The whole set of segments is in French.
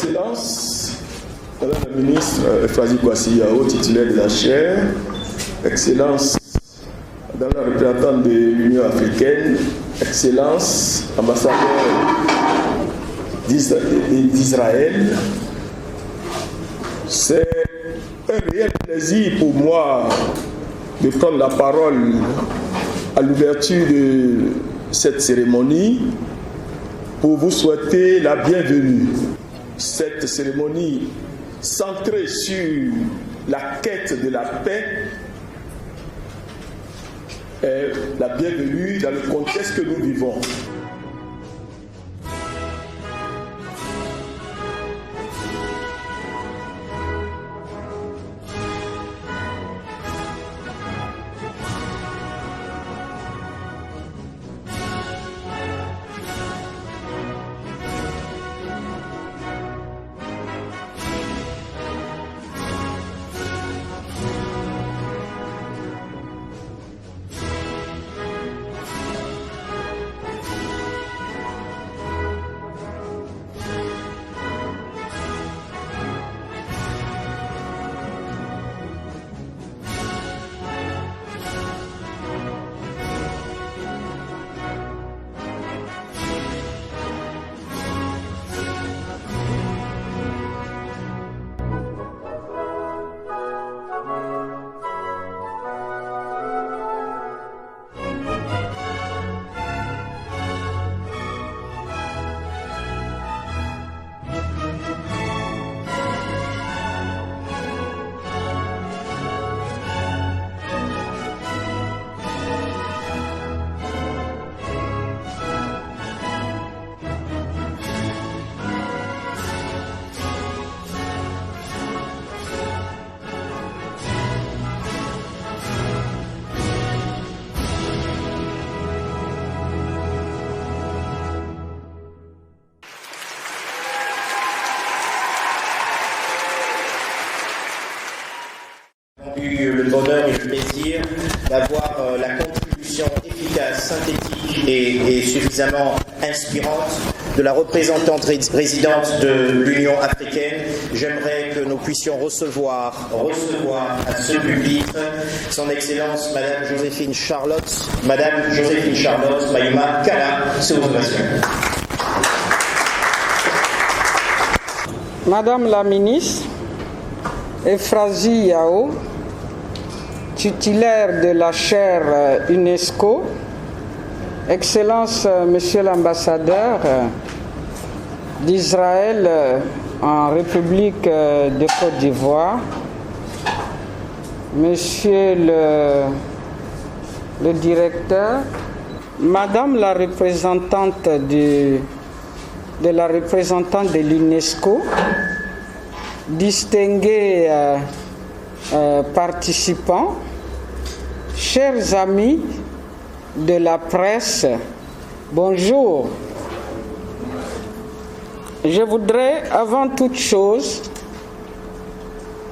Excellence, Madame la ministre Efrazi Kwasi-Yao, titulaire de la chaire, Excellence, Madame la représentante de l'Union africaine, Excellence, ambassadeur d'Israël, c'est un réel plaisir pour moi de prendre la parole à l'ouverture de cette cérémonie pour vous souhaiter la bienvenue. Cette cérémonie centrée sur la quête de la paix est la bienvenue dans le contexte que nous vivons. Le bonheur et le plaisir d'avoir la contribution efficace, synthétique et suffisamment inspirante de la représentante résidente de l'Union africaine. J'aimerais que nous puissions recevoir à ce pupitre son Excellence Madame Joséphine Charlotte Mayuma Kala, sous ovation. Madame la ministre Efrazi-Yao, titulaire de la chaire UNESCO, Excellence Monsieur l'ambassadeur d'Israël en République de Côte d'Ivoire, Monsieur le directeur, Madame la représentante de l'UNESCO, distingués participants, chers amis de la presse, bonjour. Je voudrais avant toute chose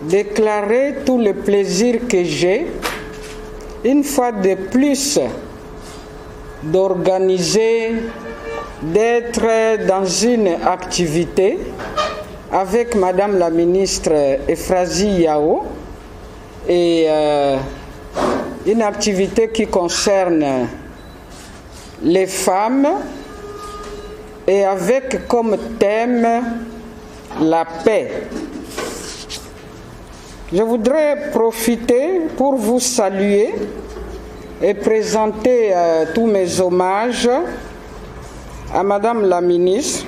déclarer tout le plaisir que j'ai, une fois de plus, d'organiser, d'être dans une activité avec Madame la ministre Efrazi-Yao et une activité qui concerne les femmes et avec comme thème la paix. Je voudrais profiter pour vous saluer et présenter tous mes hommages à Madame la ministre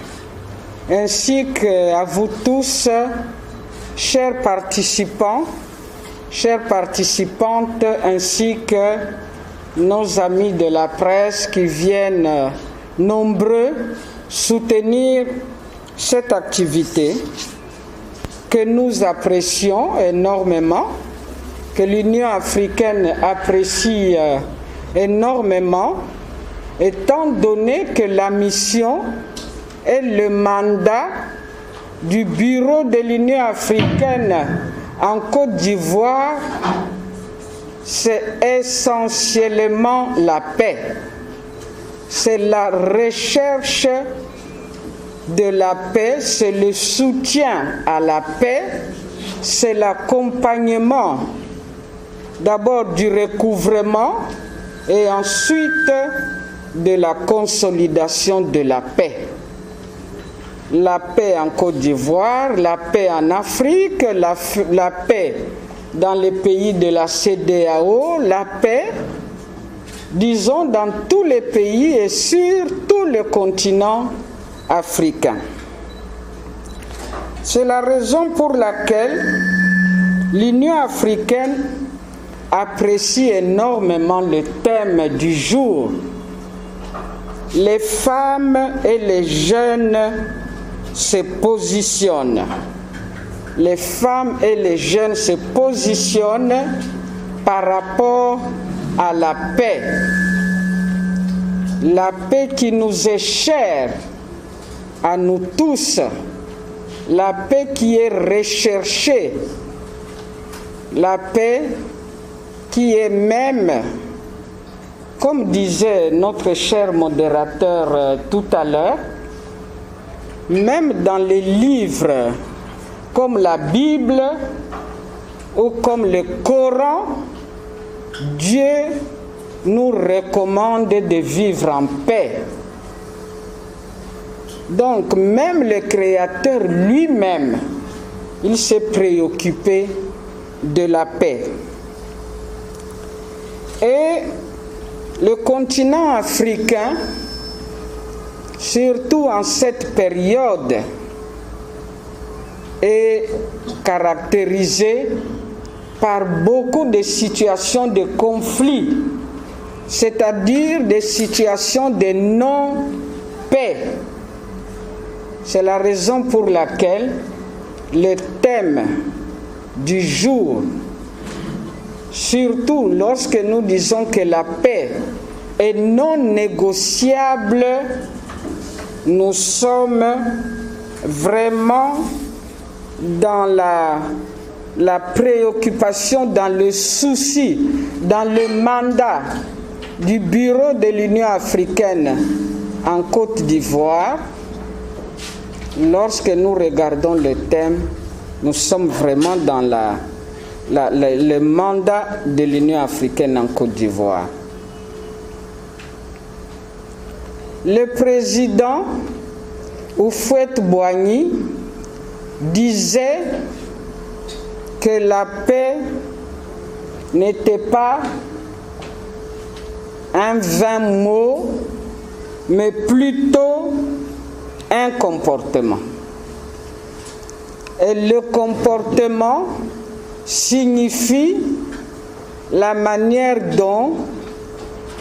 ainsi qu'à vous tous, chers participants, chères participantes, ainsi que nos amis de la presse qui viennent nombreux soutenir cette activité que nous apprécions énormément, que l'Union africaine apprécie énormément, étant donné que la mission et le mandat du bureau de l'Union africaine en Côte d'Ivoire, c'est essentiellement la paix. C'est la recherche de la paix, c'est le soutien à la paix, c'est l'accompagnement d'abord du recouvrement et ensuite de la consolidation de la paix. La paix en Côte d'Ivoire, la paix en Afrique, la paix dans les pays de la CEDEAO, la paix, disons, dans tous les pays et sur tout le continent africain. C'est la raison pour laquelle l'Union africaine apprécie énormément le thème du jour. Les femmes et les jeunes se positionnent. Les femmes et les jeunes se positionnent par rapport à la paix. La paix qui nous est chère à nous tous. La paix qui est recherchée. La paix qui est même, comme disait notre cher modérateur tout à l'heure, même dans les livres comme la Bible ou comme le Coran, Dieu nous recommande de vivre en paix. Donc même le Créateur lui-même, il s'est préoccupé de la paix. Et le continent africain, surtout en cette période, est caractérisé par beaucoup de situations de conflit, c'est-à-dire des situations de non-paix. C'est la raison pour laquelle le thème du jour, surtout lorsque nous disons que la paix est non négociable, nous sommes vraiment dans la préoccupation, dans le souci, dans le mandat du Bureau de l'Union africaine en Côte d'Ivoire. Lorsque nous regardons le thème, nous sommes vraiment dans le mandat de l'Union africaine en Côte d'Ivoire. Le président Houphouët-Boigny disait que la paix n'était pas un vain mot, mais plutôt un comportement. Et le comportement signifie la manière dont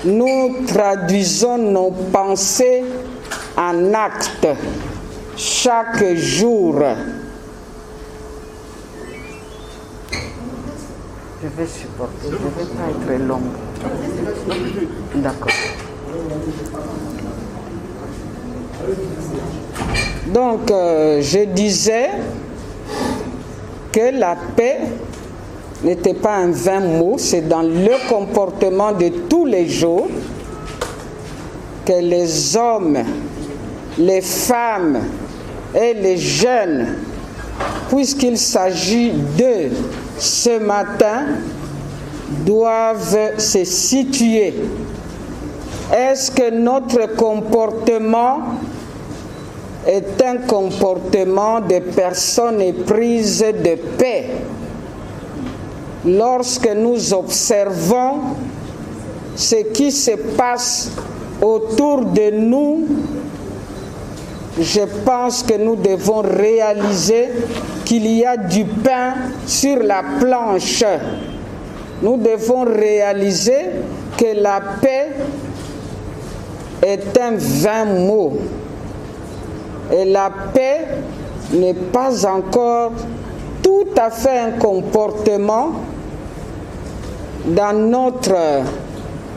nous traduisons nos pensées en actes chaque jour. Je vais supporter, je ne vais pas être longue. D'accord. Donc, je disais que la paix n'était pas un vain mot, c'est dans le comportement de tous les jours que les hommes, les femmes et les jeunes, puisqu'il s'agit d'eux ce matin, doivent se situer. Est-ce que notre comportement est un comportement de personnes éprises de paix? Lorsque nous observons ce qui se passe autour de nous, je pense que nous devons réaliser qu'il y a du pain sur la planche. Nous devons réaliser que la paix est un vain mot. Et la paix n'est pas encore tout à fait un comportement dans notre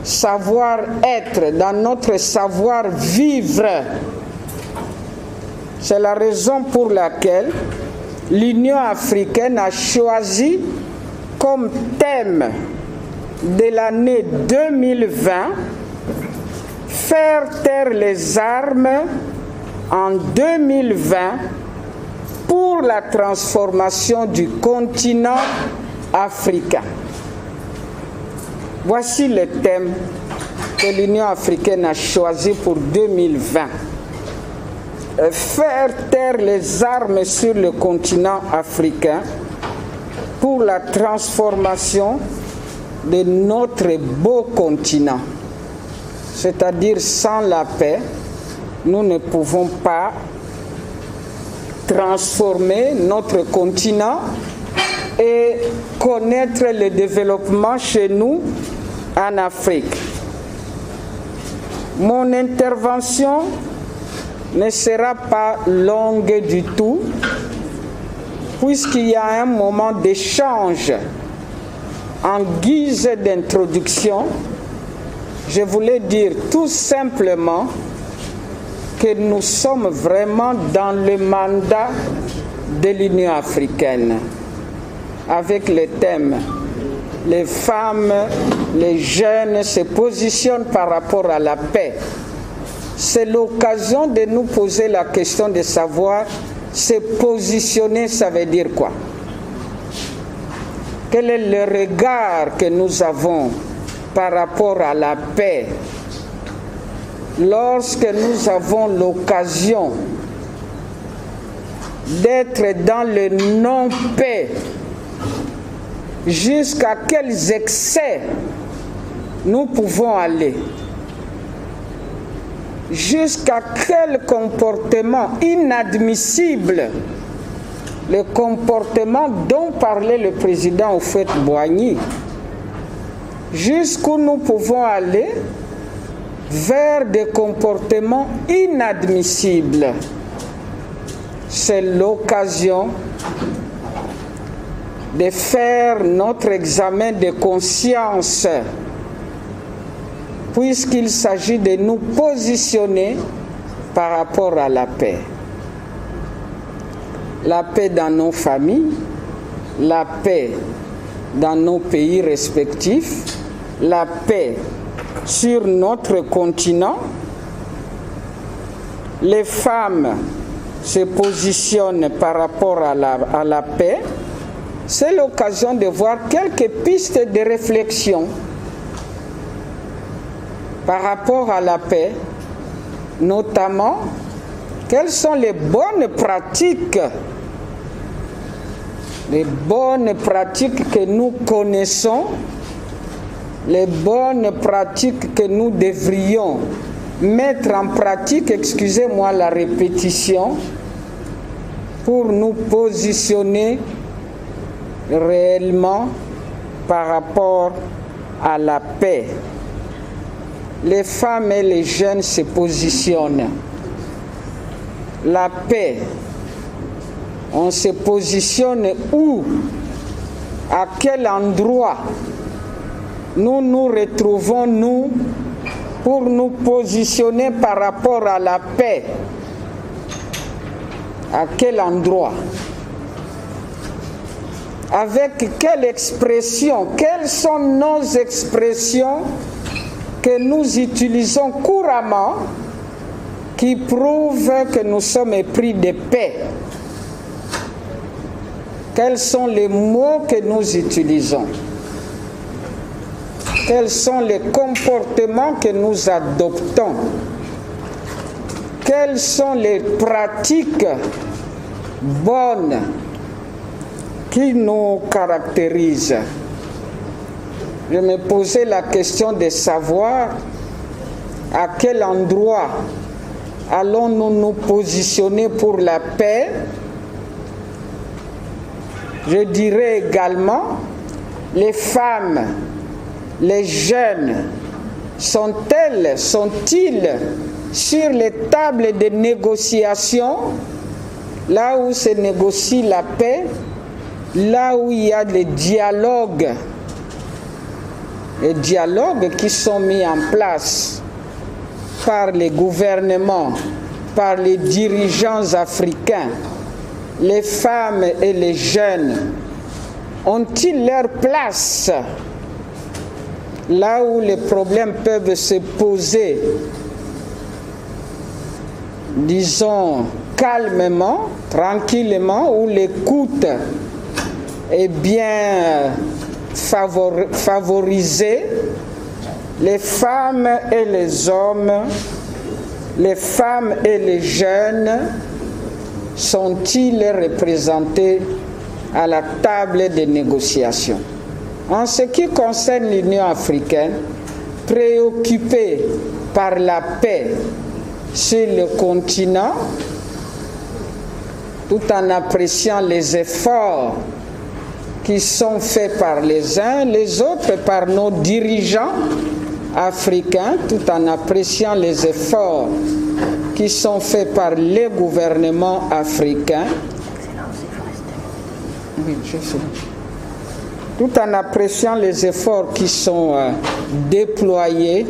savoir-être, dans notre savoir-vivre. C'est la raison pour laquelle l'Union africaine a choisi comme thème de l'année 2020 faire taire les armes en 2020 pour la transformation du continent africain. Voici le thème que l'Union africaine a choisi pour 2020. Faire taire les armes sur le continent africain pour la transformation de notre beau continent. C'est-à-dire, sans la paix, nous ne pouvons pas transformer notre continent et connaître le développement chez nous en Afrique. Mon intervention ne sera pas longue du tout, puisqu'il y a un moment d'échange. En guise d'introduction, je voulais dire tout simplement que nous sommes vraiment dans le mandat de l'Union africaine, avec le thème « Les femmes, les jeunes se positionnent par rapport à la paix ». C'est l'occasion de nous poser la question de savoir se positionner, ça veut dire quoi? Quel est le regard que nous avons par rapport à la paix lorsque nous avons l'occasion d'être dans le non-paix? Jusqu'à quels excès nous pouvons aller? Jusqu'à quel comportement inadmissible, le comportement dont parlait le président Houphouët-Boigny, jusqu'où nous pouvons aller vers des comportements inadmissibles. C'est l'occasion de faire notre examen de conscience, puisqu'il s'agit de nous positionner par rapport à la paix. La paix dans nos familles, la paix dans nos pays respectifs, la paix sur notre continent. Les femmes se positionnent par rapport à la paix. C'est l'occasion de voir quelques pistes de réflexion par rapport à la paix, notamment quelles sont les bonnes pratiques que nous connaissons, les bonnes pratiques que nous devrions mettre en pratique, excusez-moi la répétition, pour nous positionner réellement par rapport à la paix. Les femmes et les jeunes se positionnent. La paix, on se positionne où? À quel endroit nous nous retrouvons, nous, pour nous positionner par rapport à la paix? À quel endroit? Avec quelle expression? Quelles sont nos expressions que nous utilisons couramment qui prouvent que nous sommes épris de paix? Quels sont les mots que nous utilisons? Quels sont les comportements que nous adoptons? Quelles sont les pratiques bonnes qui nous caractérisent? Je me posais la question de savoir à quel endroit allons-nous nous positionner pour la paix. Je dirais également, les femmes, les jeunes, sont-ils sur les tables de négociation, là où se négocie la paix, là où il y a des dialogues qui sont mis en place par les gouvernements, par les dirigeants africains? Les femmes et les jeunes ont-ils leur place là où les problèmes peuvent se poser? disons, calmement, tranquillement, où l'écoute est bien favorisée, les femmes et les hommes, les femmes et les jeunes sont-ils représentés à la table des négociations? En ce qui concerne l'Union africaine, préoccupée par la paix sur le continent, tout en appréciant les efforts qui sont faits par les uns, les autres par nos dirigeants africains, tout en appréciant les efforts qui sont faits par les gouvernements africains. Oui, je sais. Tout en appréciant les efforts qui sont déployés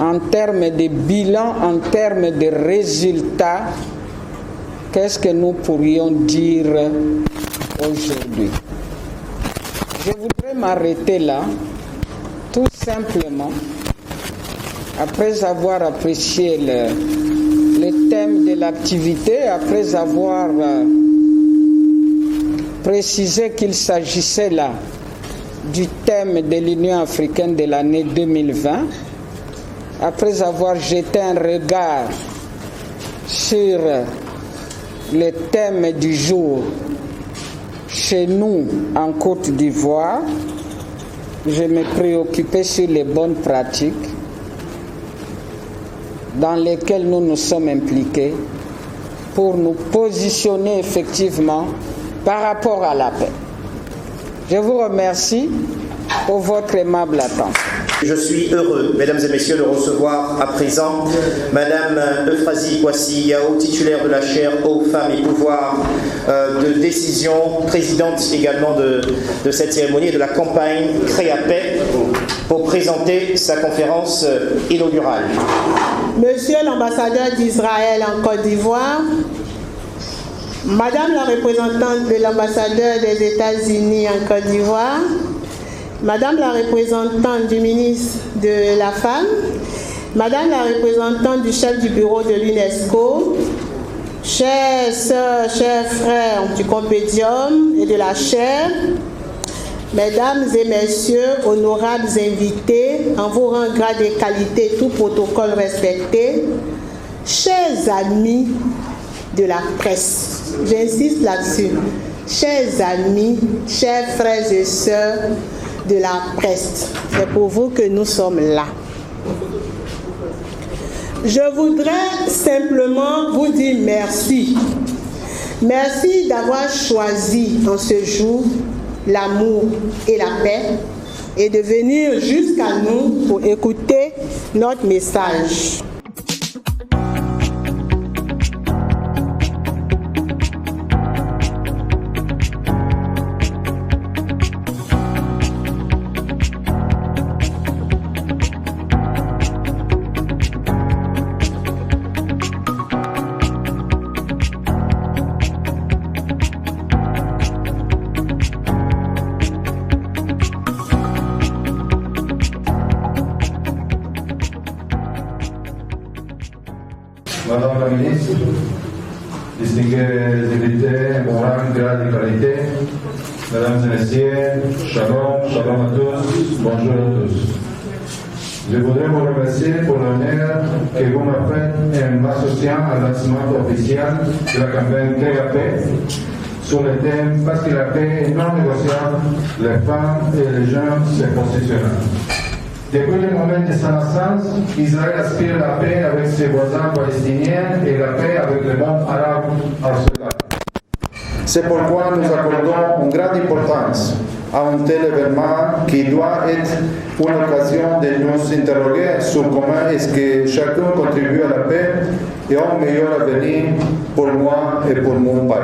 en termes de bilan, en termes de résultats, qu'est-ce que nous pourrions dire aujourd'hui? Je voudrais m'arrêter là, tout simplement, après avoir apprécié le thème de l'activité, après avoir précisé qu'il s'agissait là du thème de l'Union africaine de l'année 2020, après avoir jeté un regard sur le thème du jour chez nous en Côte d'Ivoire, je me préoccupais sur les bonnes pratiques dans lesquelles nous nous sommes impliqués pour nous positionner effectivement par rapport à la paix. Je vous remercie pour votre aimable attention. Je suis heureux, mesdames et messieurs, de recevoir à présent Madame Euphrasie Kouassi-Yao, titulaire de la chaire Eau, Femmes et Pouvoir de décision, présidente également de cette cérémonie et de la campagne Créa-Paix, pour présenter sa conférence inaugurale. Monsieur l'ambassadeur d'Israël en Côte d'Ivoire, Madame la représentante de l'ambassadeur des États-Unis en Côte d'Ivoire, Madame la représentante du ministre de la Femme, Madame la représentante du chef du bureau de l'UNESCO, chers sœurs, chers frères du Compédium et de la chaire, Mesdames et Messieurs, honorables invités, en vous rang grade et qualité, tout protocole respecté, chers amis de la presse, j'insiste là-dessus, chers amis, chers frères et sœurs de la presse, c'est pour vous que nous sommes là. Je voudrais simplement vous dire merci. Merci d'avoir choisi en ce jour l'amour et la paix et de venir jusqu'à nous pour écouter notre message. Madame la ministre, distingués invités, bon rang, grade et qualité, mesdames et messieurs, shalom, shalom à tous, bonjour à tous. Je voudrais vous remercier pour l'honneur que vous m'avez fait en m'associant à lancement officiel de la campagne Créa-Paix sur le thème « Parce que la paix est non négociable, les femmes et les jeunes se positionnent ». Depuis le moment de sa naissance, Israël aspire la paix avec ses voisins palestiniens et la paix avec le monde arabe occidental. C'est pourquoi nous accordons une grande importance à un tel événement qui doit être une occasion de nous interroger sur comment est-ce que chacun contribue à la paix et à un meilleur avenir pour moi et pour mon pays.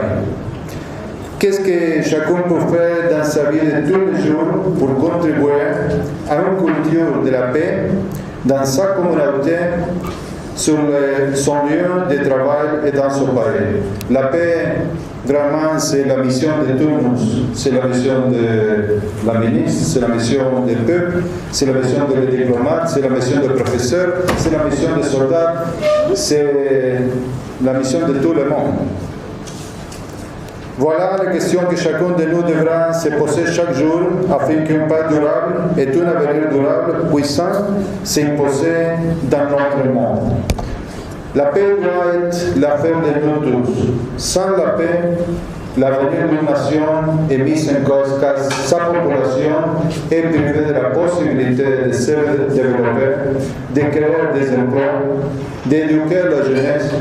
Qu'est-ce que chacun peut faire dans sa vie de tous les jours pour contribuer à une culture de la paix dans sa communauté, sur son lieu de travail et dans son pays. La paix, vraiment, c'est la mission de tous. C'est la mission de la ministre, c'est la mission des peuples, c'est la mission des diplomates, c'est la mission des professeurs, c'est la mission des soldats, c'est la mission de tout le monde. Voilà la question que chacun de nous devra se poser chaque jour afin qu'une paix durable et un avenir durable puissant s'imposer dans notre monde. La paix doit être l'affaire de nous tous. Sans la paix, l'avenir d'une nation est mis en cause car sa population est privée de la possibilité de se développer, de créer des emplois, d'éduquer la jeunesse,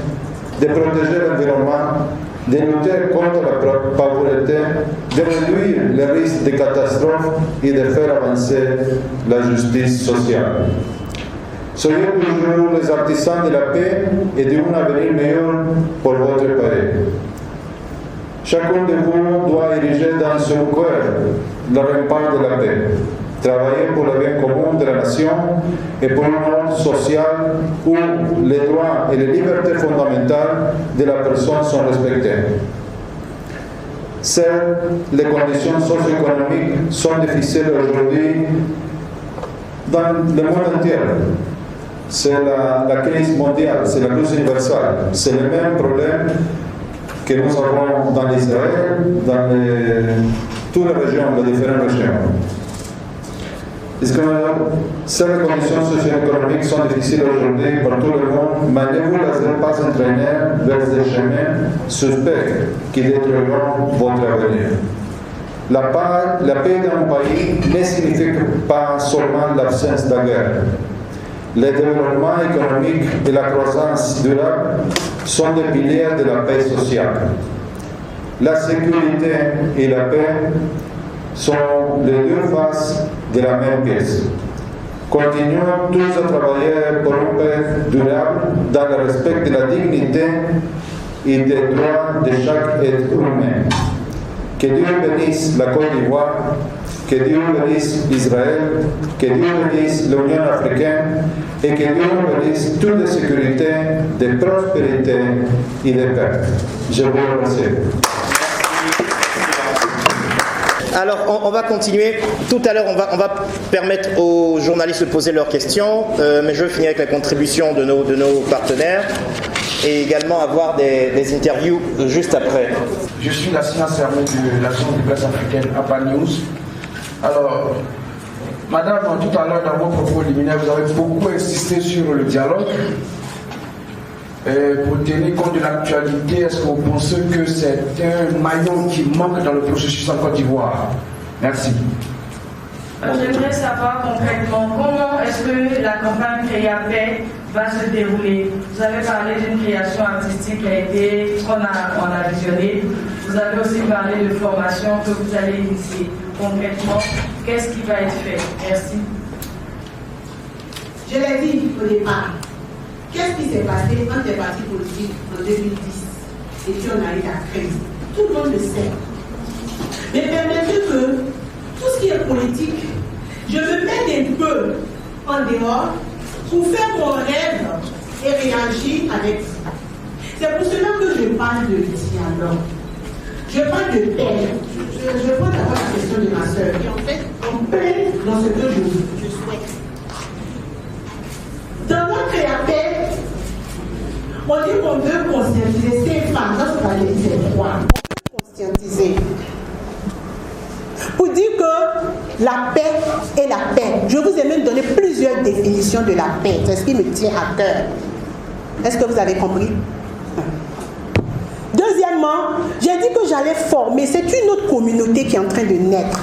de protéger l'environnement, de lutter contre la pauvreté, de réduire les risques de catastrophes et de faire avancer la justice sociale. Soyez toujours les artisans de la paix et d'un avenir meilleur pour votre pays. Chacun de vous doit ériger dans son cœur le rempart de la paix, travailler pour le bien commun de la nation et pour un monde social où les droits et les libertés fondamentales de la personne sont respectés. Certes, les conditions socio-économiques sont difficiles aujourd'hui dans le monde entier. C'est la crise mondiale, c'est la crise universelle. C'est le même problème que nous avons dans l'Israël, dans toutes les régions, les différentes régions. Si les conditions socio-économiques sont difficiles aujourd'hui pour tout le monde, mais ne vous laissez pas entraîner vers des chemins suspects qui détruiront votre avenir. La paix d'un pays ne signifie pas seulement l'absence de guerre. Le développement économique et la croissance durable sont des piliers de la paix sociale. La sécurité et la paix sont les deux faces de la même pièce. Continuons tous à travailler pour une paix durable dans le respect de la dignité et des droits de chaque être humain. Que Dieu bénisse la Côte d'Ivoire, que Dieu bénisse Israël, que Dieu bénisse l'Union africaine et que Dieu bénisse toute la sécurité, de prospérité et de paix. Je vous remercie. Alors, on va continuer. Tout à l'heure, on va permettre aux journalistes de poser leurs questions, mais je veux finir avec la contribution de nos partenaires et également avoir des interviews juste après. Je suis l'assistant servant de l'Agence de presse africaine APA News. Alors, Madame, tout à l'heure, dans vos propos liminaires, vous avez beaucoup insisté sur le dialogue. Pour tenir compte de l'actualité, est-ce que vous pensez que c'est un maillon qui manque dans le processus en Côte d'Ivoire? Merci. J'aimerais savoir concrètement comment est-ce que la campagne Créa-Paix va se dérouler. Vous avez parlé d'une création artistique qu'on a visionnée. Vous avez aussi parlé de formation que vous allez initier. Concrètement, qu'est-ce qui va être fait? Merci. Je l'ai dit au départ. Qu'est-ce qui s'est passé entre les partis politiques en 2010 et puis on a eu la crise? Tout le monde le sait. Mais permettez que tout ce qui est politique, je me mette un peu en dehors pour faire mon rêve et réagir avec vous. C'est pour cela que je parle de dialogue. Je parle de paix. Je prends d'abord la question de ma soeur qui en fait en paix dans ce que je souhaite. Dans notre paix, on dit qu'on veut conscientiser ces femmes, dans ce cas c'est droit. On veut conscientiser. Pour dire que la paix est la paix. Je vous ai même donné plusieurs définitions de la paix. C'est ce qui me tient à cœur. Est-ce que vous avez compris? Deuxièmement, j'ai dit que j'allais former. C'est une autre communauté qui est en train de naître.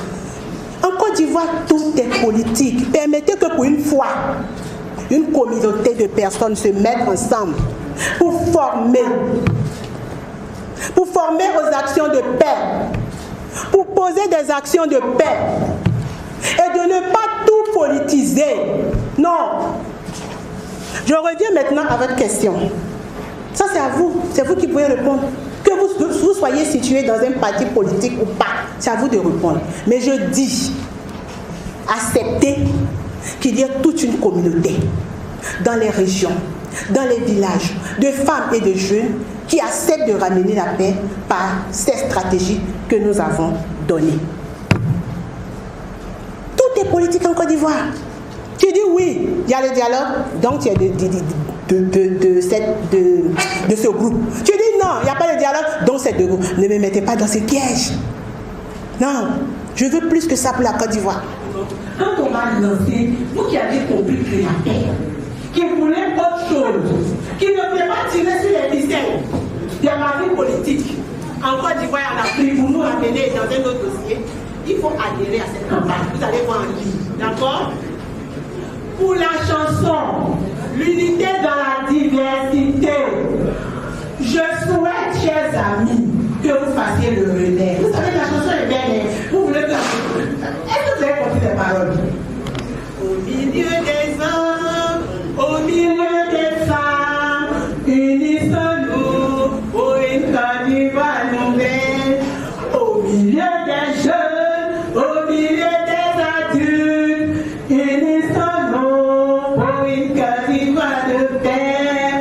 En Côte d'Ivoire, tout est politique. Permettez que pour une fois, une communauté de personnes se mettent ensemble pour former aux actions de paix, pour poser des actions de paix et de ne pas tout politiser. Non. Je reviens maintenant à votre question. Ça, c'est à vous. C'est vous qui pouvez répondre. Que vous soyez situé dans un parti politique ou pas, c'est à vous de répondre. Mais je dis, acceptez qu'il y ait toute une communauté dans les régions dans les villages, de femmes et de jeunes qui acceptent de ramener la paix par ces stratégies que nous avons données. Tout est politique en Côte d'Ivoire. Tu dis oui, il y a le dialogue, donc tu es de ce groupe. Tu dis non, il n'y a pas de dialogue, donc c'est de groupe. Ne me mettez pas dans ces pièges. Non, je veux plus que ça pour la Côte d'Ivoire. Quand on m'a lancé, vous qui avez compris que la paix, qui voulait autre chose, qui ne voulait pas tirer sur les ficelles des maris politiques en Côte d'Ivoire et en Afrique pour nous ramener dans un autre dossier, il faut adhérer à cette campagne. Vous allez voir en ligne. D'accord? Pour la chanson, l'unité dans la diversité, je souhaite, chers amis, que vous fassiez le relais. Vous savez, la chanson est belle, mais vous voulez que... Est-ce que vous avez compris les paroles? Au milieu des hommes, au milieu des femmes, unissons-nous pour une Côte d'Ivoire nouvelle. Au milieu des jeunes, au milieu des adultes, unissons-nous pour une Côte d'Ivoire de paix.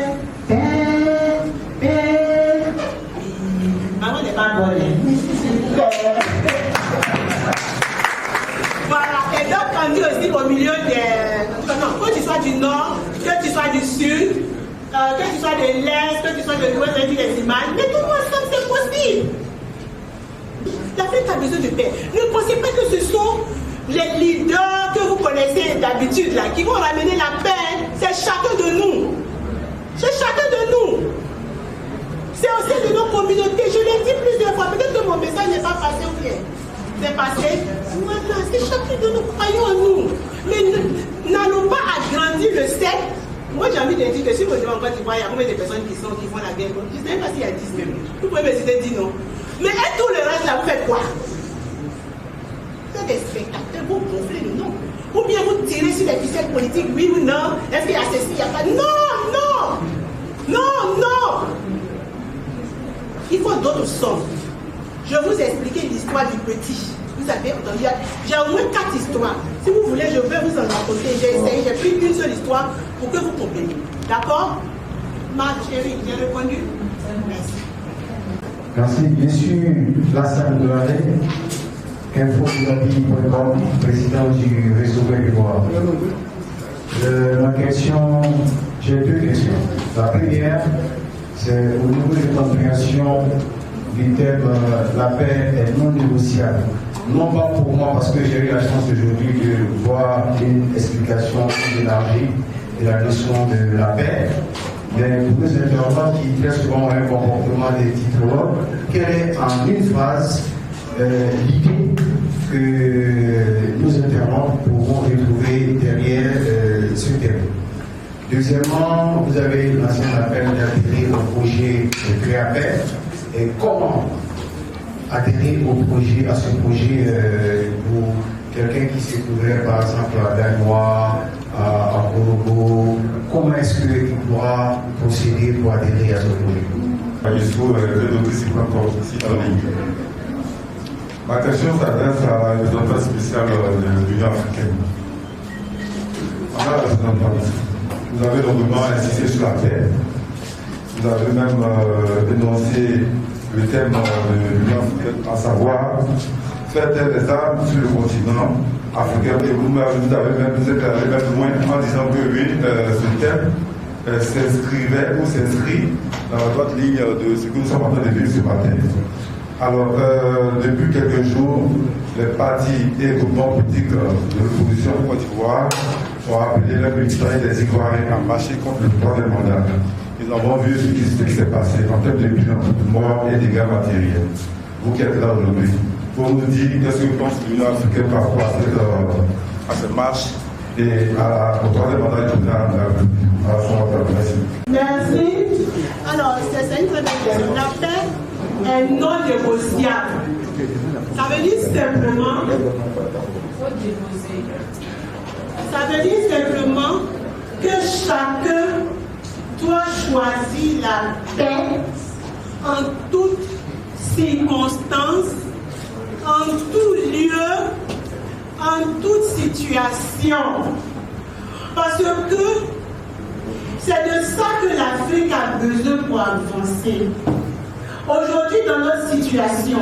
Paix, paix. Maman n'est pas bonne. Voilà, et donc on dit aussi au milieu des... Non, que tu sois du nord, que tu sois du sud, que tu sois de l'est, que tu sois de l'ouest, on dit les images, mais tout le monde sait que c'est possible. L'Afrique a besoin de paix. Ne pensez pas que ce sont les leaders que vous connaissez d'habitude là, qui vont ramener la paix. C'est chacun de nous. C'est chacun de nous. C'est aussi de nos communautés. Je l'ai dit plusieurs fois. Peut-être que mon message n'est pas passé ou bien. C'est passé. Voilà, c'est chacun de nous. Croyons en nous. Mais n'allons pas agrandir le cercle. Moi, j'ai envie de dire que si vous devez en Côte d'Ivoire, il y a combien de personnes qui font la guerre? Je ne sais pas s'il y a 10 même. Vous pouvez me citer 10 non. Mais et tout le reste là, vous faites quoi? Vous êtes des spectateurs, vous gonflez le nom. Ou bien vous tirez sur les ficelles politiques, oui ou non? Est-ce qu'il y a ceci, il n'y a pas... Non, non! Non, non! Il faut d'autres sons. Je vous ai expliqué l'histoire du petit. Vous avez entendu? J'ai au moins 4 histoires. Si vous voulez, je vais vous en raconter. J'ai essayé, j'ai pris une seule histoire pour que vous compreniez. D'accord? Ma chérie, j'ai répondu? Merci. Merci. Bien sûr, Lassane de l'année, info.com, président du réseau Côte d'Ivoire. Ma question, j'ai 2 questions. La première, c'est au niveau de compréhension du thème la paix est non négociable. Non pas pour moi, parce que j'ai eu la chance aujourd'hui de voir une explication élargie de la notion de la paix. Mais pour les intervenants qui très souvent ont un comportement des titulaires, quelle est en une phrase l'idée que nos intervenants pourront retrouver derrière ce thème? Deuxièmement, vous avez lancé un appel d'adhérer au projet de Créapet. Et comment adhérer à ce projet pour quelqu'un qui se trouverait par exemple à Danois, à Korogo? Comment est-ce qu'il pourra procéder pour adhérer à ce projet? Il faut d'autres encore aussi en ligne. Ma question s'adresse à la représentante spéciale de l'Union africaine. Madame la représentante, vous avez longuement insisté sur la paix. Vous avez même dénoncé le thème de l'Union africaine, à savoir faire des armes sur le continent africain. Et vous avez même, vous êtes allé même loin en disant que oui, ce thème s'inscrivait ou s'inscrit dans la droite ligne de ce que nous sommes en train de vivre ce matin. Alors, depuis quelques jours, les partis et groupements politiques de l'opposition en Côte d'Ivoire ont appelé leurs militants et des Ivoiriens à marcher contre le 3e mandat. Nous avons vu ce qui s'est passé en termes de bilan, de morts et dégâts matériels. Vous qui êtes là aujourd'hui, pour nous dire qu'est-ce que pense l'Union africaine par rapport à cette marche et au 3e mandat du président à son Merci. Merci. Alors, c'est une très belle question. La paix est non négociable. Ça veut dire simplement. Ça veut dire simplement que chacun doit choisir la paix en toutes circonstances, en tout lieu, en toute situation. Parce que C'est de ça que l'Afrique a besoin pour avancer. Aujourd'hui, dans notre situation,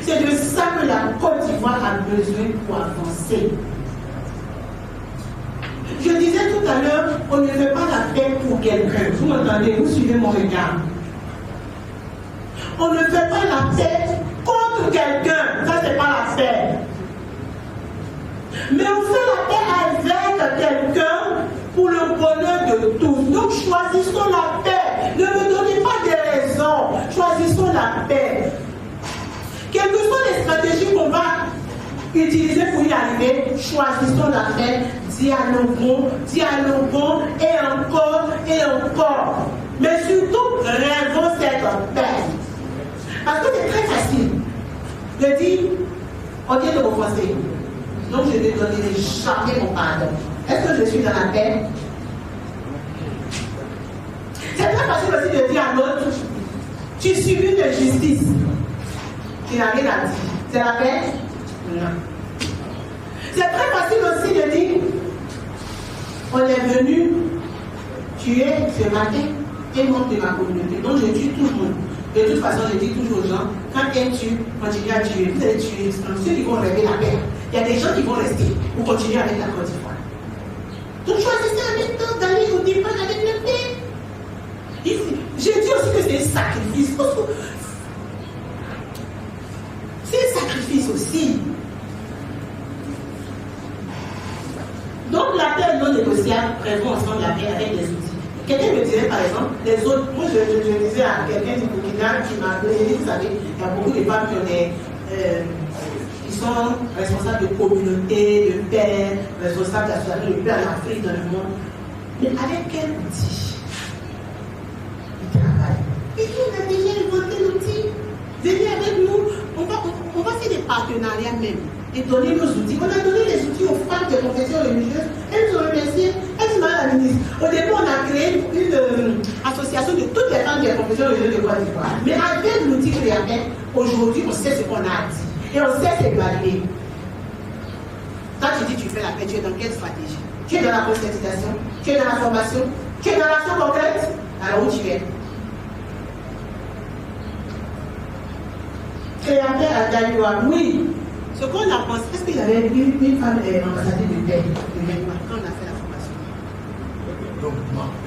c'est de ça que la Côte d'Ivoire a besoin pour avancer. Je disais tout à l'heure, on ne fait pas la paix pour quelqu'un. Vous m'entendez? Vous suivez mon regard. On ne fait pas la paix contre quelqu'un. Ça, c'est pas la paix. Mais on fait la paix avec quelqu'un pour le bonheur de tous. Donc choisissons la paix. Ne me donnez pas des raisons. Choisissons la paix. Quelles que soient les stratégies qu'on va utiliser pour y arriver, choisissons la paix. Dialoguons, dialoguons et encore et encore. Mais surtout, rêvons cette paix. Parce que c'est très facile de dire, on vient de m'offenser. Donc je ne donnerai jamais mon pardon. Est-ce que je suis dans la paix? C'est très facile aussi de dire à l'autre, tu subis une justice. Tu n'as rien à dire. C'est la paix? Non. C'est très facile aussi de dire, on est venu tuer ce matin et membre de ma communauté. Donc je tue tout le monde. De toute façon, je dis toujours aux gens, quand quelqu'un tue, continuez à tuer. Vous allez tuer ceux qui vont rêver la paix. Il y a des gens qui vont rester pour continuer avec la Côte d'Ivoire. Donc choisissez en même temps d'aller au départ avec la paix. Je dis aussi que c'est un sacrifice. C'est un sacrifice aussi. Donc la paix non négociable, rêvons ensemble la paix avec les outils. Quelqu'un me disait par exemple, les autres, moi je disais à quelqu'un du Burkina qui m'a appelé, vous savez, il y a beaucoup de femmes qui sont responsables de communautés, de paix, responsables d'associations de paix en Afrique, dans le monde. Mais avec quel outil ils travaillent? Et nous, on a déjà inventé l'outil. Venez avec nous, on va faire des partenariats même. Et donner nos outils. On a donné les outils aux femmes des confessions religieuses. Elles nous ont remercié. Elles sont à la ministre. Au début, on a créé une association de toutes les femmes des confessions religieuses de Côte d'Ivoire. Mais avec l'outil créateur, aujourd'hui, on sait ce qu'on a dit. Et on sait s'évaluer. Quand tu dis tu fais la paix, tu es dans quelle stratégie? Tu es dans la conscientisation? Tu es dans la formation? Tu es dans l'action concrète? Alors où tu es? Créateur à Gaïwa, oui. Ce qu'on a pensé, est-ce qu'il y avait une femme ambassadrice de paix quand on a fait la formation?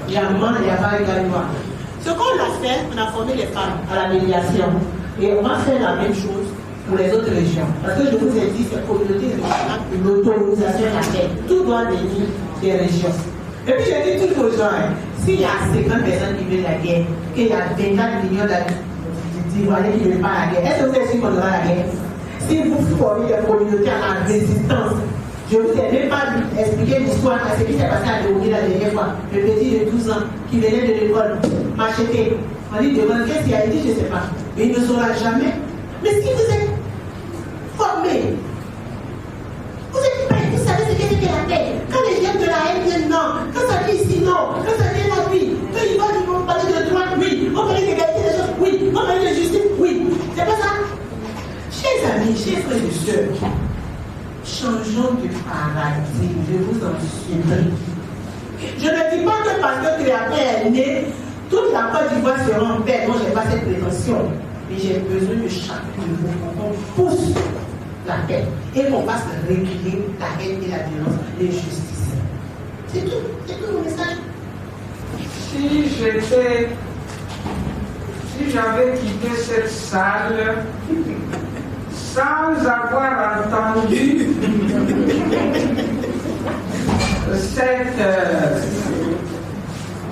Il y a pas également. Ce qu'on a fait, on a formé les femmes à la médiation. Et on va faire la même chose pour les autres régions. Parce que je vous ai dit, cette communauté régionale, l'autonomisation de la paix. Tout doit venir des régions. Et puis j'ai dit toujours aux gens, s'il y a 50 personnes qui veulent la guerre, qu'il y a 24 millions d'Ivoiriens qui ne veulent pas la guerre, est-ce que vous êtes sûr qu'on aura la guerre? Si vous formez des communautés à la résistance, je ne vous ai même pas expliqué l'histoire à ce qui s'est passé à Léonie la dernière fois. Le petit de 12 ans qui venait de l'école, macheté. On dit demande qu'est-ce qu'il a dit, je ne sais pas. Mais il ne saura jamais. Mais si vous êtes formés, vous êtes prêts, vous savez ce que c'est que la paix. Quand les gens de la haine viennent, non. Quand ça dit ici, non. Quand ça dit là, oui. Quand ils vont parler de droit, oui. On parle d'égalité des choses, oui. On parle de justice, oui. C'est pas ça? Chers amis, chers frères et sœurs, changeons de paradigme, je vous en supplie. Je ne dis pas que parce que la paix est née, toute la Côte d'Ivoire sera en paix. Moi, je n'ai pas cette prétention. Mais j'ai besoin de chacun de vous pour qu'on pousse la paix et qu'on fasse réguler la haine et la violence, l'injustice. C'est tout mon message. Si j'avais quitté cette salle sans avoir entendu cette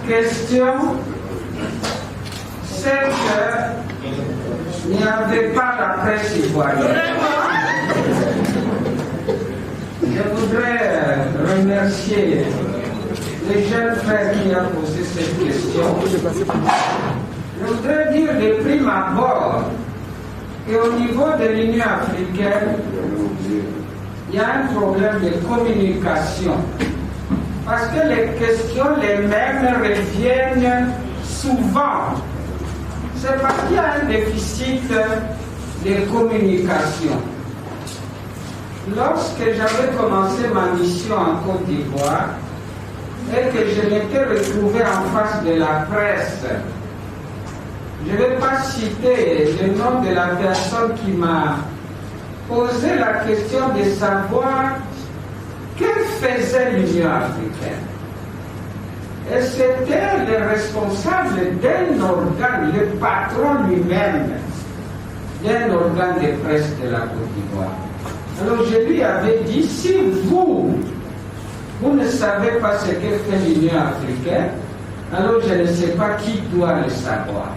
question, c'est qu'il n'y avait pas la presse ivoirienne. Je voudrais remercier les jeunes frères qui ont posé cette question. Je voudrais dire de prime abord qu'au niveau de l'Union africaine, il y a un problème de communication. Parce que les questions les mêmes reviennent souvent. C'est parce qu'il y a un déficit de communication. Lorsque j'avais commencé ma mission en Côte d'Ivoire, et que je m'étais retrouvé en face de la presse. Je ne vais pas citer le nom de la personne qui m'a posé la question de savoir que faisait l'Union africaine. Et c'était le responsable d'un organe, le patron lui-même, d'un organe de presse de la Côte d'Ivoire. Alors je lui avais dit, si vous ne savez pas ce que fait l'Union africaine, alors je ne sais pas qui doit le savoir.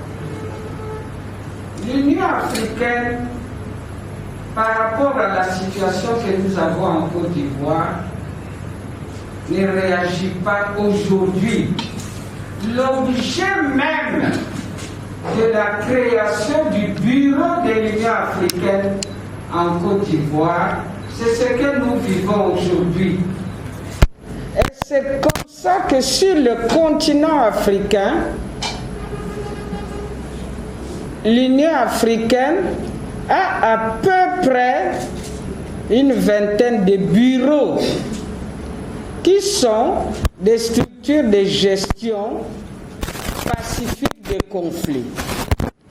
L'Union africaine, par rapport à la situation que nous avons en Côte d'Ivoire, ne réagit pas aujourd'hui. L'objet même de la création du bureau de l'Union africaine en Côte d'Ivoire, c'est ce que nous vivons aujourd'hui. Et c'est comme ça que sur le continent africain, l'Union africaine a à peu près une vingtaine de bureaux qui sont des structures de gestion pacifique des conflits.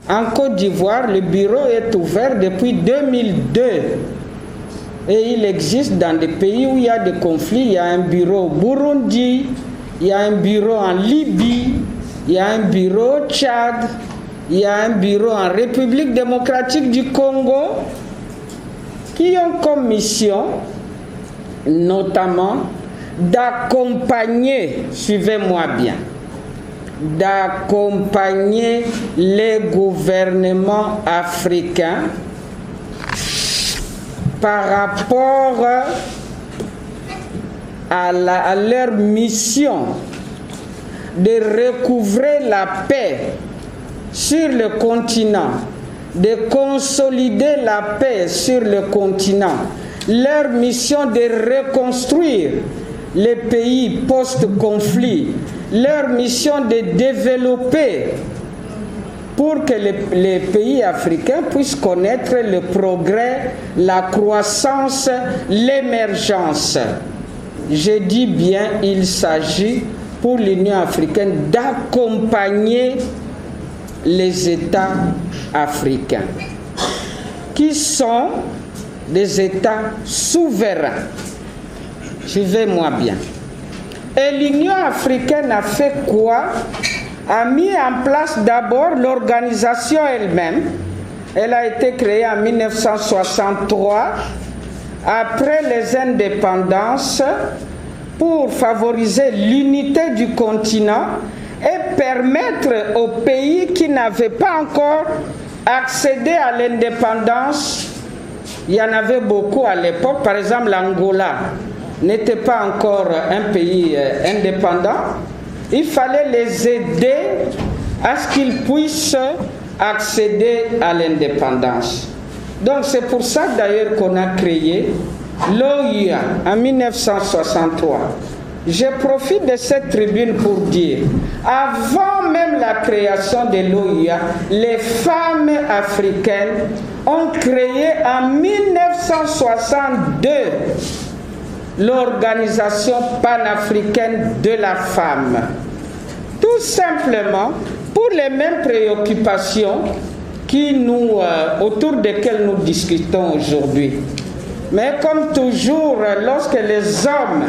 En Côte d'Ivoire, le bureau est ouvert depuis 2002 et il existe dans des pays où il y a des conflits. Il y a un bureau au Burundi, il y a un bureau en Libye, il y a un bureau au Tchad, il y a un bureau en République démocratique du Congo qui ont comme mission notamment d'accompagner, suivez-moi bien, d'accompagner les gouvernements africains par rapport à leur mission de recouvrer la paix sur le continent, de consolider la paix sur le continent, leur mission de reconstruire les pays post-conflit, leur mission de développer pour que les pays africains puissent connaître le progrès, la croissance, l'émergence. Je dis bien, il s'agit pour l'Union africaine d'accompagner les États africains, qui sont des États souverains. Suivez-moi bien. Et l'Union africaine a fait quoi? A mis en place d'abord l'organisation elle-même. Elle a été créée en 1963, après les indépendances, pour favoriser l'unité du continent et permettre aux pays qui n'avaient pas encore accédé à l'indépendance. Il y en avait beaucoup à l'époque, par exemple l'Angola n'était pas encore un pays indépendant. Il fallait les aider à ce qu'ils puissent accéder à l'indépendance. Donc c'est pour ça d'ailleurs qu'on a créé l'OUA en 1963. Je profite de cette tribune pour dire, avant même la création de l'OUA, les femmes africaines ont créé en 1962 l'Organisation panafricaine de la femme. Tout simplement pour les mêmes préoccupations autour desquelles nous discutons aujourd'hui. Mais comme toujours, lorsque les hommes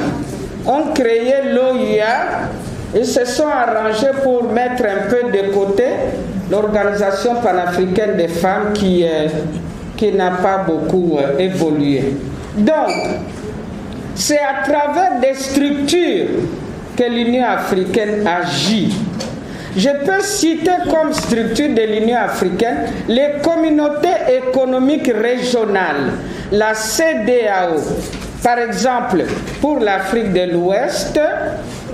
ont créé l'OUA, ils se sont arrangés pour mettre un peu de côté l'Organisation panafricaine des femmes qui n'a pas beaucoup évolué. Donc, c'est à travers des structures que l'Union africaine agit. Je peux citer comme structure de l'Union africaine les communautés économiques régionales, la CEDEAO. Par exemple, pour l'Afrique de l'Ouest,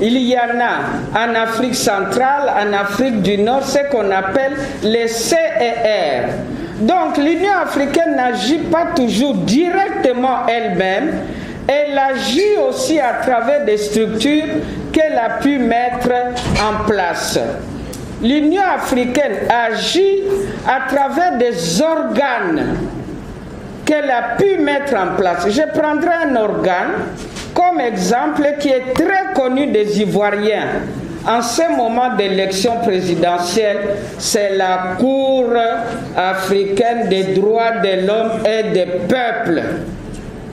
il y en a en Afrique centrale, en Afrique du Nord, ce qu'on appelle les CER. Donc l'Union africaine n'agit pas toujours directement elle-même, elle agit aussi à travers des structures qu'elle a pu mettre en place. L'Union africaine agit à travers des organes qu'elle a pu mettre en place. Je prendrai un organe comme exemple qui est très connu des Ivoiriens. En ce moment d'élection présidentielle, c'est la Cour africaine des droits de l'homme et des peuples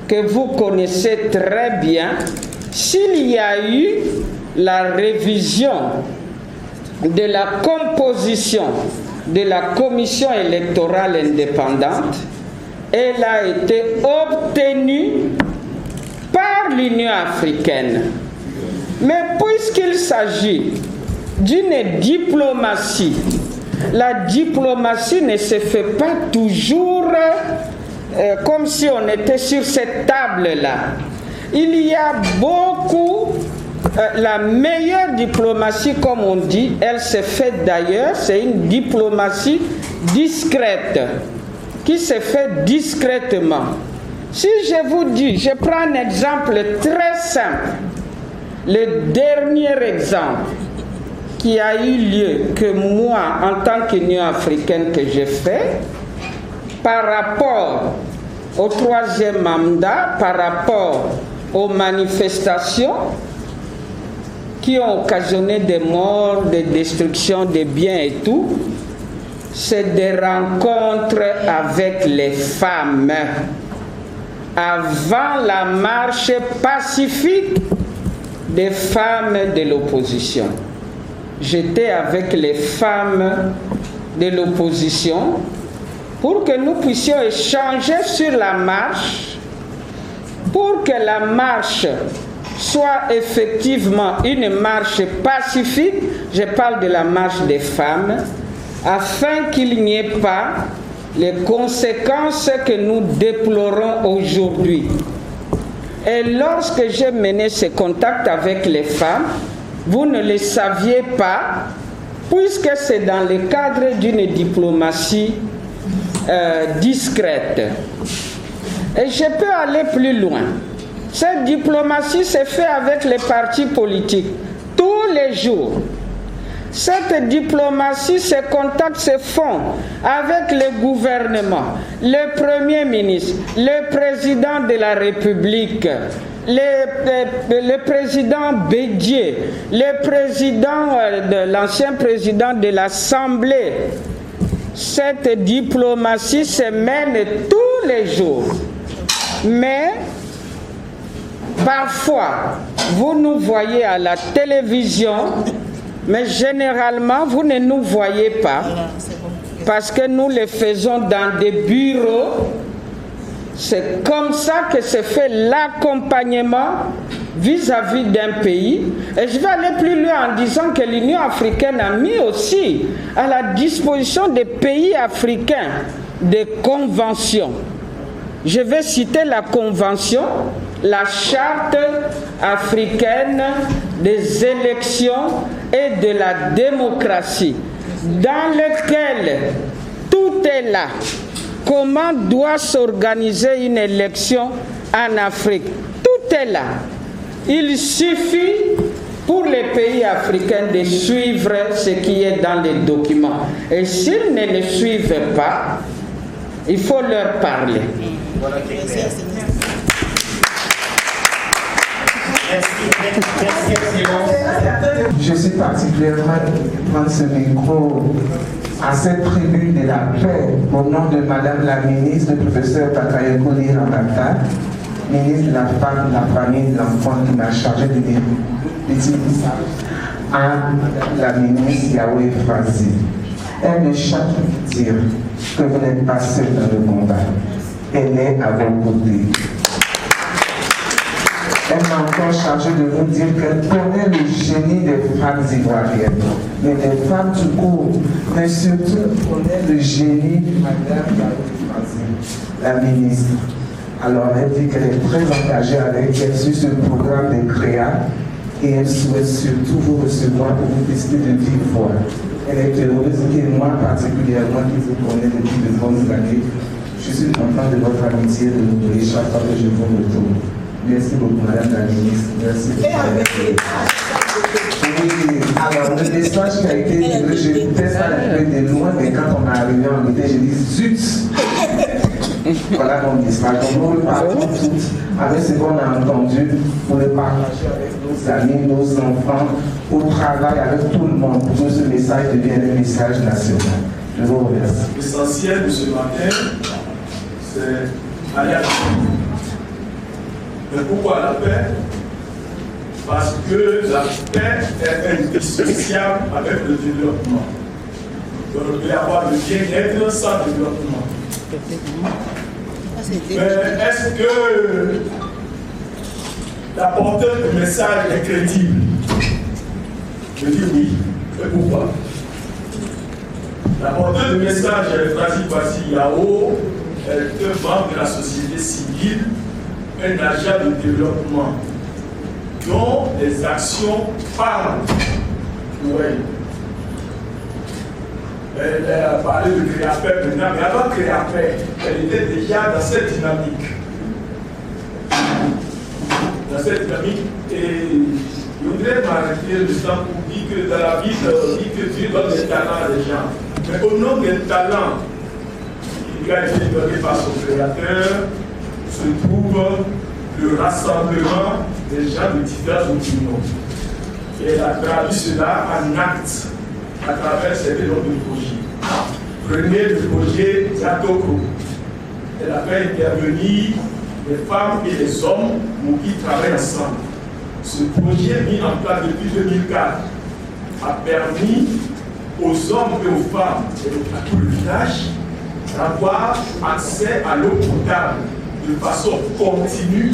que vous connaissez très bien. S'il y a eu la révision de la composition de la commission électorale indépendante, elle a été obtenue par l'Union africaine. Mais puisqu'il s'agit d'une diplomatie, la diplomatie ne se fait pas toujours comme si on était sur cette table-là. Il y a beaucoup, la meilleure diplomatie, comme on dit, elle se fait d'ailleurs, c'est une diplomatie discrète, qui se fait discrètement. Si je vous dis, je prends un exemple très simple, le dernier exemple qui a eu lieu, que moi, en tant qu'Union africaine que j'ai fait, par rapport au 3e mandat, par rapport aux manifestations qui ont occasionné des morts, des destructions des biens et tout, c'est des rencontres avec les femmes. Avant la marche pacifique des femmes de l'opposition. J'étais avec les femmes de l'opposition pour que nous puissions échanger sur la marche, pour que la marche soit effectivement une marche pacifique, je parle de la marche des femmes, afin qu'il n'y ait pas les conséquences que nous déplorons aujourd'hui. Et lorsque j'ai mené ces contacts avec les femmes, vous ne le saviez pas, puisque c'est dans le cadre d'une diplomatie discrète. Et je peux aller plus loin. Cette diplomatie se fait avec les partis politiques tous les jours. Cette diplomatie, ces contacts se font avec le gouvernement, le Premier ministre, le président de la République, le président Bédier, le président l'ancien président de l'Assemblée. Cette diplomatie se mène tous les jours. Mais parfois, vous nous voyez à la télévision, mais généralement, vous ne nous voyez pas parce que nous le faisons dans des bureaux. C'est comme ça que se fait l'accompagnement vis-à-vis d'un pays. Et je vais aller plus loin en disant que l'Union africaine a mis aussi à la disposition des pays africains des conventions. Je vais citer la convention, la charte africaine des élections et de la démocratie, dans lequel tout est là. Comment doit s'organiser une élection en Afrique? Tout est là. Il suffit pour les pays africains de suivre ce qui est dans les documents. Et s'ils ne le suivent pas, il faut leur parler. Voilà, Je suis particulièrement prendre ce micro à cette tribune de la paix au nom de Madame la ministre, le professeur Bakayoko Lirambata, ministre de la Femme, de la Famille et de l'Enfant, qui m'a chargé de dire à Madame la ministre Yahweh Francis. Elle me chante de dire que vous n'êtes pas seul dans le combat. Elle est à vos côtés. Elle m'a encore chargé de vous dire qu'elle connaît le génie des femmes ivoiriennes, mais des femmes tout court, mais surtout elle connaît le génie de Madame la ministre. Alors elle dit qu'elle est très engagée avec elle sur ce programme de CREA et elle souhaite surtout vous recevoir pour vous tester de vive voix. Elle est heureuse et moi particulièrement qui vous connais depuis de bonnes années. Je suis content de votre amitié, de nous chaque fois que je vous retourne. Merci beaucoup, Madame la ministre. Merci. Oui, alors le message qui a été livré, je peut-être pas la de loin, mais quand on est arrivé en été, j'ai dit zut! Voilà mon message. Donc nous repartons tous avec ce qu'on a entendu pour le partager avec nos amis, nos enfants, au travail, avec tout le monde, pour que ce message devienne un message national. Je vous remercie. L'essentiel de ce matin, c'est aller à la paix. Mais pourquoi la paix? Parce que la paix est indissociable avec le développement. Donc, il peut y avoir le bien-être sans développement. Mais est-ce que la portée du message est crédible? Je dis oui. Et pourquoi? La portée du message Frazi Kwasi Yao est un membre de la société civile, un agent de développement, dont les actions parlent pour elle. Elle a parlé de Créapel maintenant, mais avant Créapel, elle était déjà dans cette dynamique. Et je voudrais m'arrêter le temps pour dire que dans la vie, que Dieu donne des talents à des gens. Mais au nom des talents qui a été donné par son Créateur, se trouve le rassemblement des gens de différentes opinions. Et elle a traduit cela en actes à travers certains nombres de projets. Prenez le projet Zatoko. Elle a fait intervenir les femmes et les hommes pour qui travaillent ensemble. Ce projet mis en place depuis 2004 a permis aux hommes et aux femmes et à tout le village d'avoir accès à l'eau potable de façon continue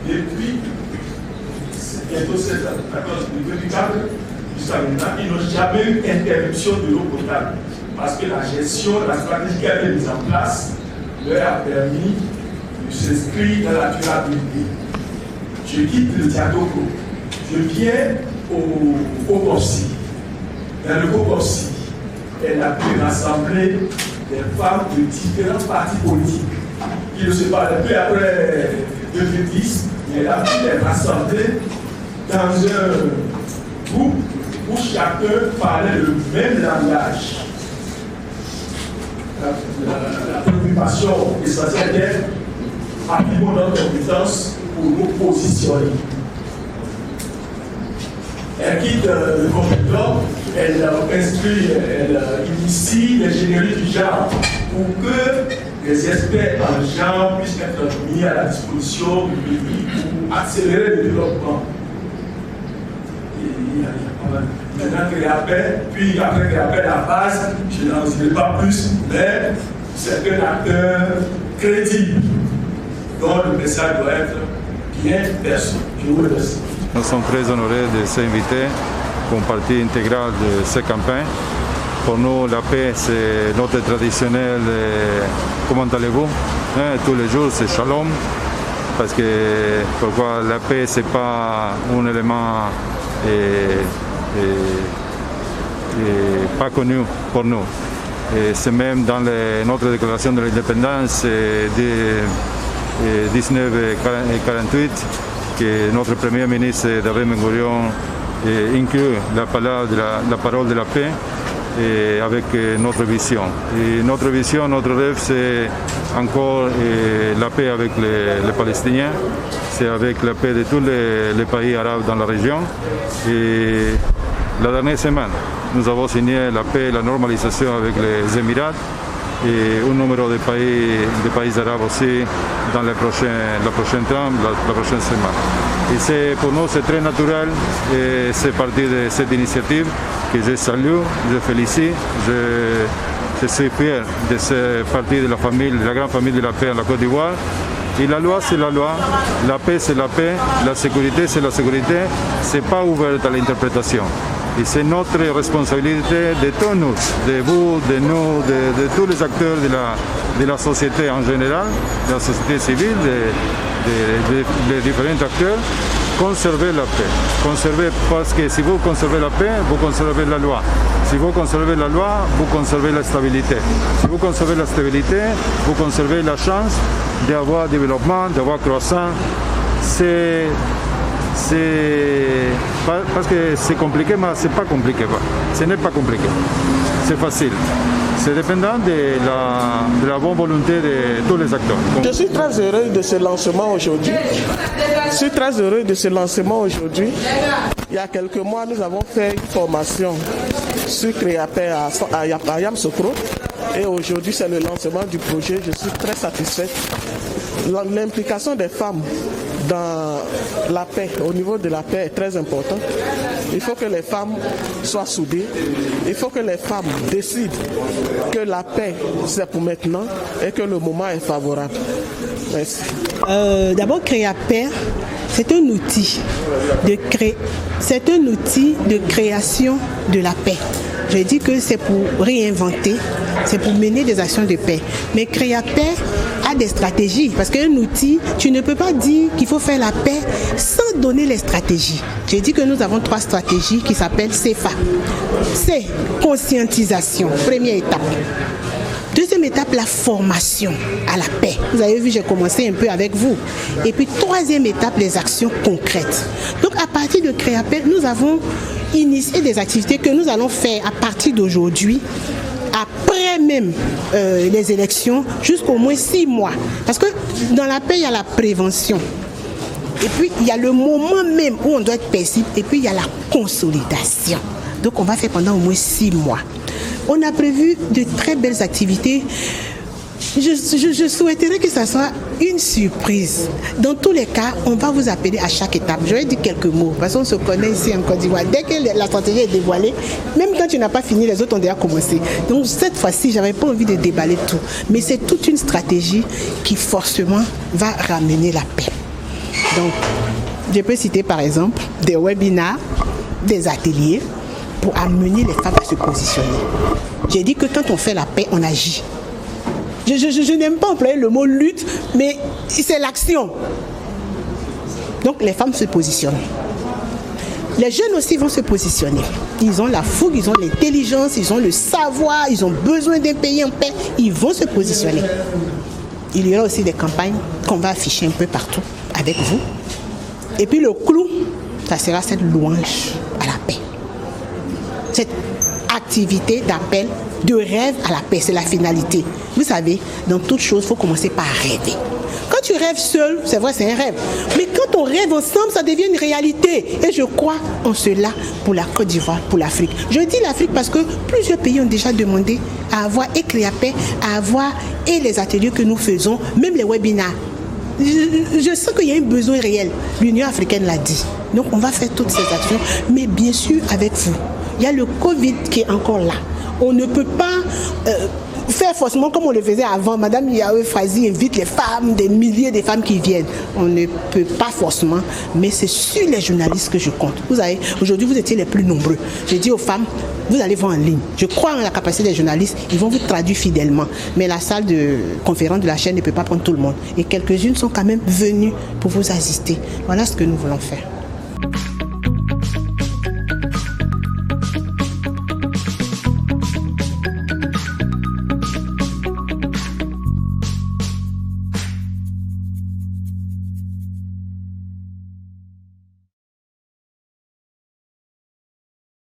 depuis bientôt 7 ans, jusqu'à maintenant. Ils n'ont jamais eu interruption de l'eau potable parce que la gestion, la stratégie qui a été mise en place leur a permis de s'inscrire dans la durabilité. Je quitte le Diadoko, je viens au Kokorsi. Dans le Kokorsi, elle a pu rassembler des femmes de différents partis politiques qui ne se parlaient plus après 2010, mais elle a pu les rassembler dans un groupe où chacun parlait le même langage. La préoccupation essentielle est appliquons notre compétence pour nous positionner. Elle quitte le compétent, elle inscrit, elle initie l'ingénierie du genre pour que les experts en genre puissent être mis à la disposition du public pour accélérer le développement. Maintenant Créapel, puis après Créapel, la base, je n'en dirai pas plus, mais c'est un acteur crédible dont le message doit être bien perçu. Je vous remercie. Nous sommes très honorés de s'inviter comme partie intégrale de cette campagne. Pour nous, la paix, c'est notre traditionnel. Comment allez-vous? Tous les jours, c'est shalom. Parce que pourquoi la paix, ce n'est pas un élément pas connu pour nous. C'est même dans notre déclaration de l'indépendance de 1948 que notre Premier ministre David Ben Gurion inclut la parole de la paix avec notre vision. Et notre vision, notre rêve, c'est encore la paix avec les Palestiniens, c'est avec la paix de tous les pays arabes dans la région. Et la dernière semaine, nous avons signé la paix et la normalisation avec les Émirats et un nombre de pays arabes aussi dans la prochaine semaine. Et pour nous, c'est très naturel et c'est parti de cette initiative que je salue, je félicite, je suis fier de faire partie de la famille, de la grande famille de la paix en la Côte d'Ivoire. Et la loi, c'est la loi, la paix, c'est la paix, la sécurité, c'est la sécurité, c'est pas ouvert à l'interprétation. Et c'est notre responsabilité de tous nous, de vous, de nous, de tous les acteurs de la société en général, de la société civile, des différents acteurs, conserver la paix. Conserver, parce que si vous conservez la paix, vous conservez la loi. Si vous conservez la loi, vous conservez la stabilité. Si vous conservez la stabilité, vous conservez la chance d'avoir développement, d'avoir croissance. Parce que c'est compliqué, mais ce n'est pas compliqué. Ce n'est pas compliqué. C'est facile. C'est dépendant de la bonne volonté de tous les acteurs. Je suis très heureux de ce lancement aujourd'hui. Je suis très heureux de ce lancement aujourd'hui. Il y a quelques mois, nous avons fait une formation sur Créapé à Yamoussoukro. Et aujourd'hui, c'est le lancement du projet. Je suis très satisfait. L'implication des femmes dans la paix, au niveau de la paix, est très importante. Il faut que les femmes soient soudées. Il faut que les femmes décident que la paix, c'est pour maintenant et que le moment est favorable. Merci. D'abord, Créapé, c'est un outil de création de la paix. Je dis que c'est pour réinventer, c'est pour mener des actions de paix. Mais Créapé a des stratégies, parce qu'un outil, tu ne peux pas dire qu'il faut faire la paix sans donner les stratégies. J'ai dit que nous avons 3 stratégies qui s'appellent CFA. C'est conscientisation, première étape. Deuxième étape, la formation à la paix. Vous avez vu, j'ai commencé un peu avec vous. Et puis, troisième étape, les actions concrètes. Donc, à partir de Créapé, nous avons initié des activités que nous allons faire à partir d'aujourd'hui, après même les élections, jusqu'au moins 6 mois. Parce que dans la paix, il y a la prévention. Et puis, il y a le moment même où on doit être paisible. Et puis, il y a la consolidation. Donc, on va faire pendant au moins 6 mois. On a prévu de très belles activités. Je souhaiterais que ça soit une surprise. Dans tous les cas, on va vous appeler à chaque étape. Je vais dire quelques mots, parce qu'on se connaît ici en Côte d'Ivoire. Dès que la stratégie est dévoilée, même quand tu n'as pas fini, les autres ont déjà commencé. Donc cette fois-ci, je n'avais pas envie de déballer tout. Mais c'est toute une stratégie qui forcément va ramener la paix. Donc, je peux citer par exemple des webinars, des ateliers, pour amener les femmes à se positionner. J'ai dit que quand on fait la paix, on agit. Je n'aime pas employer le mot lutte, mais c'est l'action. Donc les femmes se positionnent. Les jeunes aussi vont se positionner. Ils ont la fougue, ils ont l'intelligence, ils ont le savoir, ils ont besoin d'un pays en paix. Ils vont se positionner. Il y aura aussi des campagnes qu'on va afficher un peu partout avec vous. Et puis le clou, ça sera cette louange à la paix. Cette activité d'appel de rêve à la paix, c'est la finalité. Vous savez, dans toute chose, il faut commencer par rêver. Quand tu rêves seul, c'est vrai, c'est un rêve. Mais quand on rêve ensemble, ça devient une réalité. Et je crois en cela pour la Côte d'Ivoire, pour l'Afrique. Je dis l'Afrique parce que plusieurs pays ont déjà demandé à avoir et Créapé, à avoir et les ateliers que nous faisons, même les webinars. Je sens qu'il y a un besoin réel. L'Union africaine l'a dit. Donc on va faire toutes ces actions, mais bien sûr avec vous. Il y a le Covid qui est encore là. On ne peut pas faire forcément comme on le faisait avant. Madame Yahweh Frazi invite les femmes, des milliers de femmes qui viennent. On ne peut pas forcément, mais c'est sur les journalistes que je compte. Vous savez, aujourd'hui vous étiez les plus nombreux. J'ai dit aux femmes, vous allez voir en ligne. Je crois en la capacité des journalistes, ils vont vous traduire fidèlement. Mais la salle de conférence de la chaîne ne peut pas prendre tout le monde. Et quelques-unes sont quand même venues pour vous assister. Voilà ce que nous voulons faire.